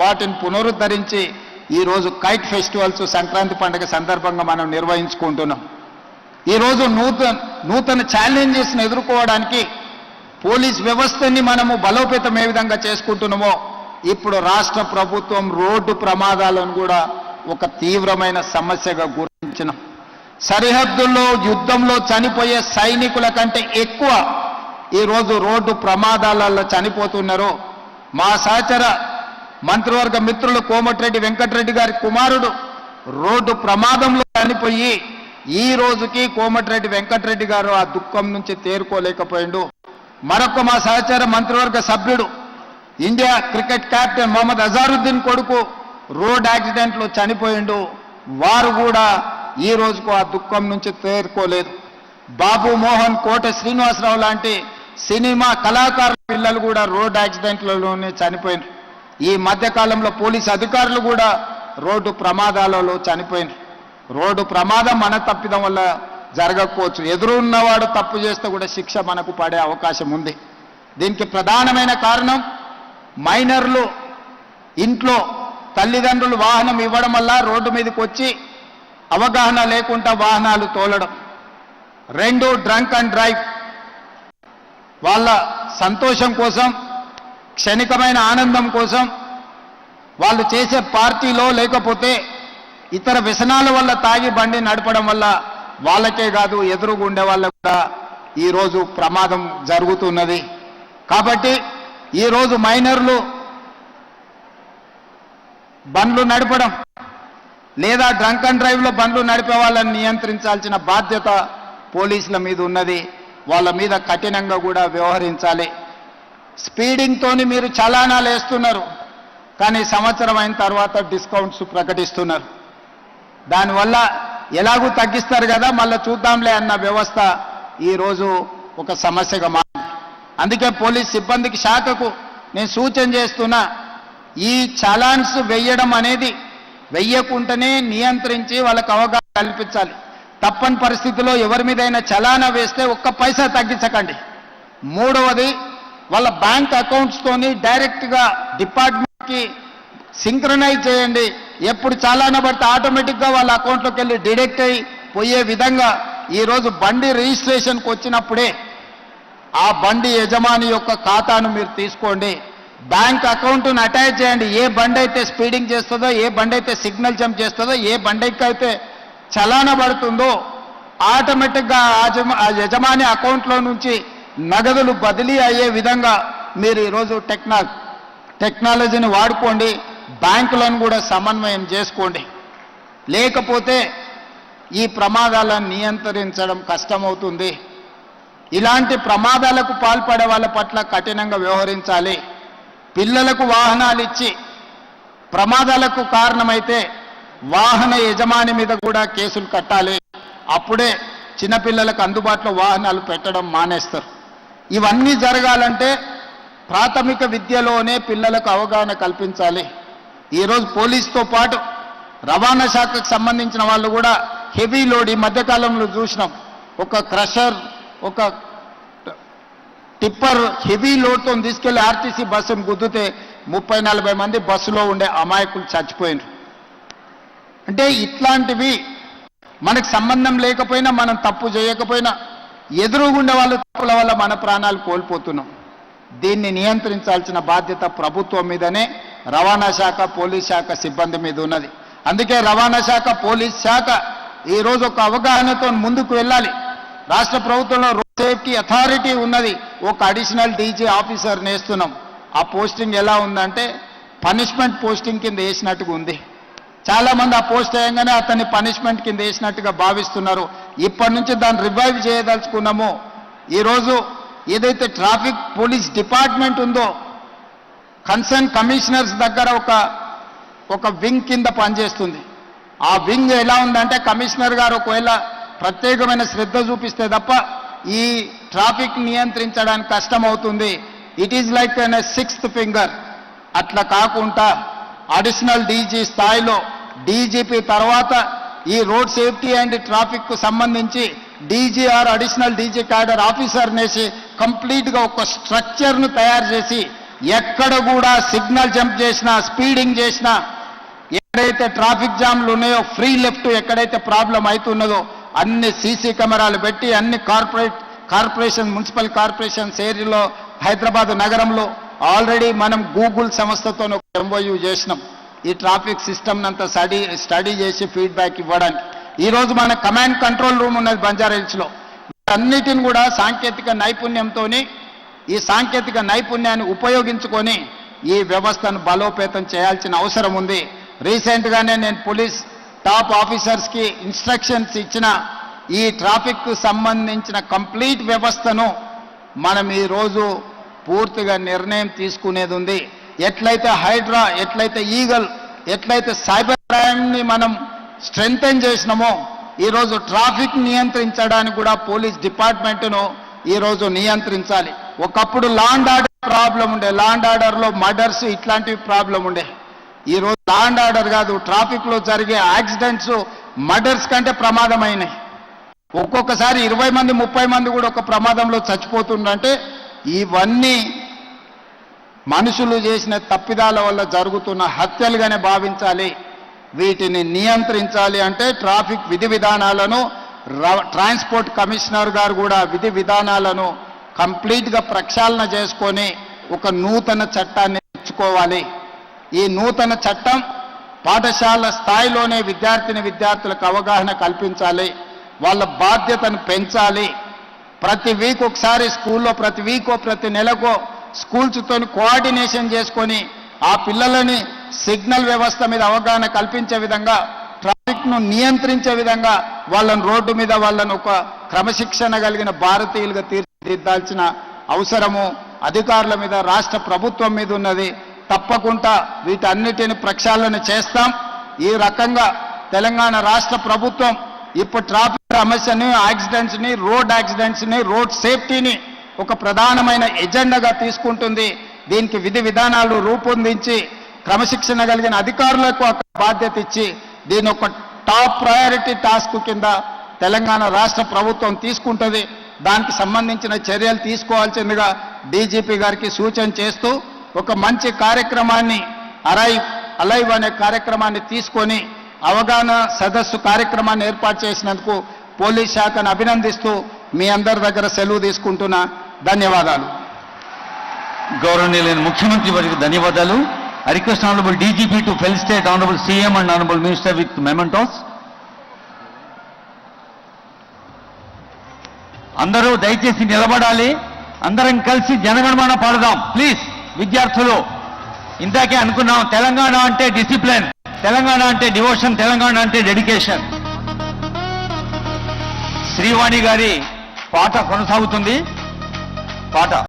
వాటిని పునరుద్ధరించి ఈరోజు kite festivals Sankranti పండుగ సందర్భంగా మనం నిర్వహించుకుంటున్నాం. ఈరోజు నూతన ఛాలెంజెస్ని ఎదుర్కోవడానికి పోలీస్ వ్యవస్థని మనము బలోపేతం ఏ విధంగా చేసుకుంటున్నామో ఇప్పుడు రాష్ట్ర ప్రభుత్వం రోడ్డు ప్రమాదాలను కూడా ఒక తీవ్రమైన సమస్యగా గుర్తించినాం. సరిహద్దుల్లో యుద్ధంలో చనిపోయే సైనికుల కంటే ఎక్కువ ఈరోజు రోడ్డు ప్రమాదాలలో చనిపోతున్నారు. మా సహచర మంత్రివర్గ మిత్రులు కోమటిరెడ్డి వెంకటరెడ్డి గారి కుమారుడు రోడ్డు ప్రమాదంలో చనిపోయి ఈ రోజుకి కోమటిరెడ్డి వెంకటరెడ్డి గారు ఆ దుఃఖం నుంచి తేరుకోలేకపోయిండు. మరొక మా సహచర మంత్రివర్గ సభ్యుడు India cricket captain Mohammad Azharuddin కొడుకు రోడ్ యాక్సిడెంట్లో చనిపోయిండు. వారు కూడా ఈ రోజుకు ఆ దుఃఖం నుంచి తేరుకోలేదు. బాబు మోహన్, కోట శ్రీనివాసరావు లాంటి సినిమా కళాకారుల పిల్లలు కూడా రోడ్ యాక్సిడెంట్లలోనే చనిపోయినారు. ఈ మధ్యకాలంలో పోలీసు అధికారులు కూడా రోడ్డు ప్రమాదాలలో చనిపోయినారు. రోడ్డు ప్రమాదం మన తప్పిదం వల్ల జరగకపోవచ్చు, ఎదురున్నవాడు తప్పు చేస్తే కూడా శిక్ష మనకు పడే అవకాశం ఉంది. దీనికి ప్రధానమైన కారణం మైనర్లు ఇంట్లో తల్లిదండ్రులు వాహనం ఇవ్వడం వల్ల రోడ్డు మీదకి వచ్చి అవగాహన లేకుండా వాహనాలు తోలడం. 2 డ్రంక్ అండ్ డ్రైవ్. వాళ్ళ సంతోషం కోసం, క్షణికమైన ఆనందం కోసం వాళ్ళు చేసే పార్టీలో లేకపోతే ఇతర వ్యసనాల వల్ల తాగి బండి నడపడం వల్ల వాళ్ళకే కాదు ఎదురుగా ఉండే వాళ్ళకు కూడా ఈరోజు ప్రమాదం జరుగుతున్నది. కాబట్టి ఈరోజు మైనర్లు బండ్లు నడపడం లేదా డ్రంక్ అండ్ డ్రైవ్లో బండ్లు నడిపే వాళ్ళని నియంత్రించాల్సిన బాధ్యత పోలీసుల మీద ఉన్నది. వాళ్ళ మీద కఠినంగా కూడా వ్యవహరించాలి. స్పీడింగ్తోని మీరు చలానాలు వేస్తున్నారు, కానీ సంవత్సరం అయిన తర్వాత డిస్కౌంట్స్ ప్రకటిస్తున్నారు. దానివల్ల ఎలాగూ తగ్గిస్తారు కదా, మళ్ళీ చూద్దాంలే అన్న వ్యవస్థ ఈరోజు ఒక సమస్యగా మారింది. అందుకే పోలీస్ సిబ్బందికి శాఖకు నేను సూచన చేస్తున్నా, ఈ చలాన్స్ వెయ్యడం అనేది వెయ్యకుండానే నియంత్రించి వాళ్ళకు అవగాహన కల్పించాలి. తప్పని పరిస్థితిలో ఎవరి మీదైనా చలానా వేస్తే ఒక్క పైసా తగ్గించకండి. మూడవది, వాళ్ళ బ్యాంక్ అకౌంట్స్తోని డైరెక్ట్గా డిపార్ట్మెంట్కి సింక్రనైజ్ చేయండి. ఎప్పుడు చలానా పడితే ఆటోమేటిక్గా వాళ్ళ అకౌంట్లోకి వెళ్ళి డిడక్ట్ అయి పోయే విధంగా ఈరోజు బండి రిజిస్ట్రేషన్కి వచ్చినప్పుడే ఆ బండి యజమాని యొక్క ఖాతాను మీరు తీసుకోండి. బ్యాంక్ అకౌంట్ను అటాచ్ చేయండి. ఏ బండి అయితే స్పీడింగ్ చేస్తుందో, ఏ బండి అయితే సిగ్నల్ జంప్ చేస్తుందో, ఏ బండికి అయితే చలానా పడుతుందో ఆటోమేటిక్గా ఆ యజమాని అకౌంట్లో నుంచి నగదులు బదిలీ అయ్యే విధంగా మీరు ఈరోజు టెక్నాలజీని వాడుకోండి. బ్యాంకులను కూడా సమన్వయం చేసుకోండి. లేకపోతే ఈ ప్రమాదాలను నియంత్రించడం కష్టమవుతుంది. ఇలాంటి ప్రమాదాలకు పాల్పడే వాళ్ళ పట్ల కఠినంగా వ్యవహరించాలి. పిల్లలకు వాహనాలు ఇచ్చి ప్రమాదాలకు కారణమైతే వాహన యజమాని మీద కూడా కేసులు కట్టాలి. అప్పుడే చిన్నపిల్లలకు అందుబాటులో వాహనాలు పెట్టడం మానేస్తారు. ఇవన్నీ జరగాలంటే ప్రాథమిక విద్యలోనే పిల్లలకు అవగాహన కల్పించాలి. ఈరోజు పోలీసుతో పాటు రవాణా శాఖకు సంబంధించిన వాళ్ళు కూడా హెవీ లోడ్ ఈ మధ్యకాలంలో చూసినాం. ఒక క్రషర్, ఒక టిప్పర్ హెవీ లోడ్తో తీసుకెళ్లి ఆర్టీసీ బస్సును గుద్దితే 30-40 మంది బస్సులో ఉండే అమాయకులు చచ్చిపోయినారు. అంటే ఇట్లాంటివి మనకు సంబంధం లేకపోయినా, మనం తప్పు చేయకపోయినా ఎదురుగుండే వాళ్ళు తప్పుల వల్ల మన ప్రాణాలు కోల్పోతున్నాం. దీన్ని నియంత్రించాల్సిన బాధ్యత ప్రభుత్వం మీదనే, రవాణా శాఖ, పోలీస్ శాఖ సిబ్బంది మీద ఉన్నది. అందుకే రవాణా శాఖ, పోలీస్ శాఖ ఈరోజు ఒక అవగాహనతో ముందుకు వెళ్ళాలి. రాష్ట్ర ప్రభుత్వంలో రోడ్ సేఫ్టీ అథారిటీ ఉన్నది. ఒక అడిషనల్ డీజీ ఆఫీసర్ నేస్తున్నాం. ఆ పోస్టింగ్ ఎలా ఉందంటే పనిష్మెంట్ పోస్టింగ్ కింద వేసినట్టుగా ఉంది. చాలామంది ఆ పోస్ట్ వేయంగానే అతన్ని పనిష్మెంట్ కింద వేసినట్టుగా భావిస్తున్నారు. ఇప్పటి నుంచి దాన్ని రివైవ్ చేయదలుచుకున్నాము. ఈరోజు ఏదైతే ట్రాఫిక్ పోలీస్ డిపార్ట్మెంట్ ఉందో కన్సర్న్ కమిషనర్స్ దగ్గర ఒక వింగ్ కింద పనిచేస్తుంది. ఆ వింగ్ ఎలా ఉందంటే కమిషనర్ గారు ఒకవేళ ప్రత్యేకమైన శ్రద్ధ చూపిస్తే తప్ప ఈ ట్రాఫిక్ నియంత్రించడానికి కష్టమవుతుంది. It is like an 6th finger. అట్లా కాకుండా అడిషనల్ డీజీ స్థాయిలో డీజీపీ తర్వాత ఈ రోడ్ సేఫ్టీ అండ్ ట్రాఫిక్ కు సంబంధించి DGR additional DG cadre officer నేసి కంప్లీట్గా ఒక స్ట్రక్చర్ను తయారు చేసి ఎక్కడ కూడా సిగ్నల్ జంప్ చేసినా, స్పీడింగ్ చేసినా, ఎక్కడైతే ట్రాఫిక్ జామ్లు ఉన్నాయో, ఫ్రీ లెఫ్ట్ ఎక్కడైతే ప్రాబ్లం అవుతున్నదో అన్ని సీసీ కెమెరాలు పెట్టి అన్ని కార్పొరేషన్ మున్సిపల్ కార్పొరేషన్స్ ఏరియాలో హైదరాబాద్ నగరంలో ఆల్రెడీ మనం గూగుల్ సంస్థతో ఒక ఎంఓయూ చేసినాం ఈ ట్రాఫిక్ సిస్టమ్ అంతా స్టడీ చేసి ఫీడ్బ్యాక్ ఇవ్వడానికి. ఈరోజు మన కమాండ్ కంట్రోల్ రూమ్ ఉన్నది బంజారాహిల్స్లో. అన్నిటిని కూడా సాంకేతిక నైపుణ్యంతోని, ఈ సాంకేతిక నైపుణ్యాన్ని ఉపయోగించుకొని ఈ వ్యవస్థను బలోపేతం చేయాల్సిన అవసరం ఉంది. రీసెంట్గానే నేను పోలీస్ టాప్ ఆఫీసర్స్కి ఇన్స్ట్రక్షన్స్ ఇచ్చిన ఈ ట్రాఫిక్ సంబంధించిన కంప్లీట్ వ్యవస్థను మనం ఈరోజు పూర్తిగా నిర్ణయం తీసుకునేది ఉంది. ఎట్లయితే హైడ్రా, ఎట్లయితే ఈగల్, ఎట్లయితే సైబర్ క్రైమ్ని మనం స్ట్రెంగ్తెన్ చేసినామో ఈరోజు ట్రాఫిక్ నియంత్రించడానికి కూడా పోలీస్ డిపార్ట్మెంట్ను ఈరోజు నియంత్రించాలి. ఒకప్పుడు లా అండ్ ఆర్డర్ ప్రాబ్లం ఉండే, లా అండ్ ఆర్డర్లో మర్డర్స్ ఇట్లాంటివి ప్రాబ్లం ఉండే. ఈరోజు లా అండ్ ఆర్డర్ కాదు, ట్రాఫిక్లో జరిగే యాక్సిడెంట్స్ మర్డర్స్ కంటే ప్రమాదమైనాయి. ఒక్కొక్కసారి 20 మంది 30 మంది కూడా ఒక ప్రమాదంలో చచ్చిపోతుందంటే ఇవన్నీ మనుషులు చేసిన తప్పిదాల వల్ల జరుగుతున్న హత్యలుగానే భావించాలి. వీటిని నియంత్రించాలి అంటే ట్రాఫిక్ విధి విధానాలను ట్రాన్స్పోర్ట్ కమిషనర్ గారు కూడా విధి విధానాలను కంప్లీట్గా ప్రక్షాళన చేసుకొని ఒక నూతన చట్టాన్ని తెచ్చుకోవాలి. ఈ నూతన చట్టం పాఠశాల స్థాయిలోనే విద్యార్థులకు అవగాహన కల్పించాలి, వాళ్ళ బాధ్యతను పెంచాలి. ప్రతి వీక్ ఒకసారి స్కూల్లో, ప్రతి వీకో ప్రతి నెలకో స్కూల్స్తో కోఆర్డినేషన్ చేసుకొని ఆ పిల్లలని సిగ్నల్ వ్యవస్థ మీద అవగాహన కల్పించే విధంగా, ట్రాఫిక్ను నియంత్రించే విధంగా వాళ్ళని రోడ్డు మీద వాళ్ళను ఒక క్రమశిక్షణ కలిగిన భారతీయులుగా తీర్చిదిద్దాల్సిన అవసరము అధికారుల మీద, రాష్ట్ర ప్రభుత్వం మీద ఉన్నది. తప్పకుండా వీటన్నిటిని ప్రక్షాళన చేస్తాం. ఈ రకంగా తెలంగాణ రాష్ట్ర ప్రభుత్వం ఇప్పుడు ట్రాఫిక్ సమస్యని, యాక్సిడెంట్స్ని, రోడ్ సేఫ్టీని ఒక ప్రధానమైన ఎజెండాగా తీసుకుంటుంది. దీనికి విధి విధానాలు రూపొందించి క్రమశిక్షణ కలిగిన అధికారులకు బాధ్యత ఇచ్చి దీని ఒక టాప్ ప్రయారిటీ టాస్క్ కింద తెలంగాణ రాష్ట్ర ప్రభుత్వం తీసుకుంటుంది. దానికి సంబంధించిన చర్యలు తీసుకోవాల్సిందిగా డీజీపీ గారికి సూచన చేస్తూ ఒక మంచి కార్యక్రమాన్ని అలైవ్ అనే కార్యక్రమాన్ని తీసుకొని అవగాహన సదస్సు కార్యక్రమాన్ని ఏర్పాటు చేసినందుకు పోలీస్ శాఖను అభినందిస్తూ మీ అందరి దగ్గర సెలవు తీసుకుంటున్నా. ధన్యవాదాలు. గౌరవనీయులైన ముఖ్యమంత్రి వారికి ధన్యవాదాలు. I request Honorable DGP to felicitate Honorable CM and Honorable Minister with mementos. అందరూ దయచేసి నిలబడాలి. అందరం కలిసి జనగణమన పాడదాం ప్లీజ్. విద్యార్థులు ఇందాకే అనుకున్నాం, తెలంగాణ అంటే డిసిప్లిన్, తెలంగాణ అంటే డివోషన్, తెలంగాణ అంటే డెడికేషన్. శ్రీవాణి గారి పాట కొనసాగుతుంది. పాట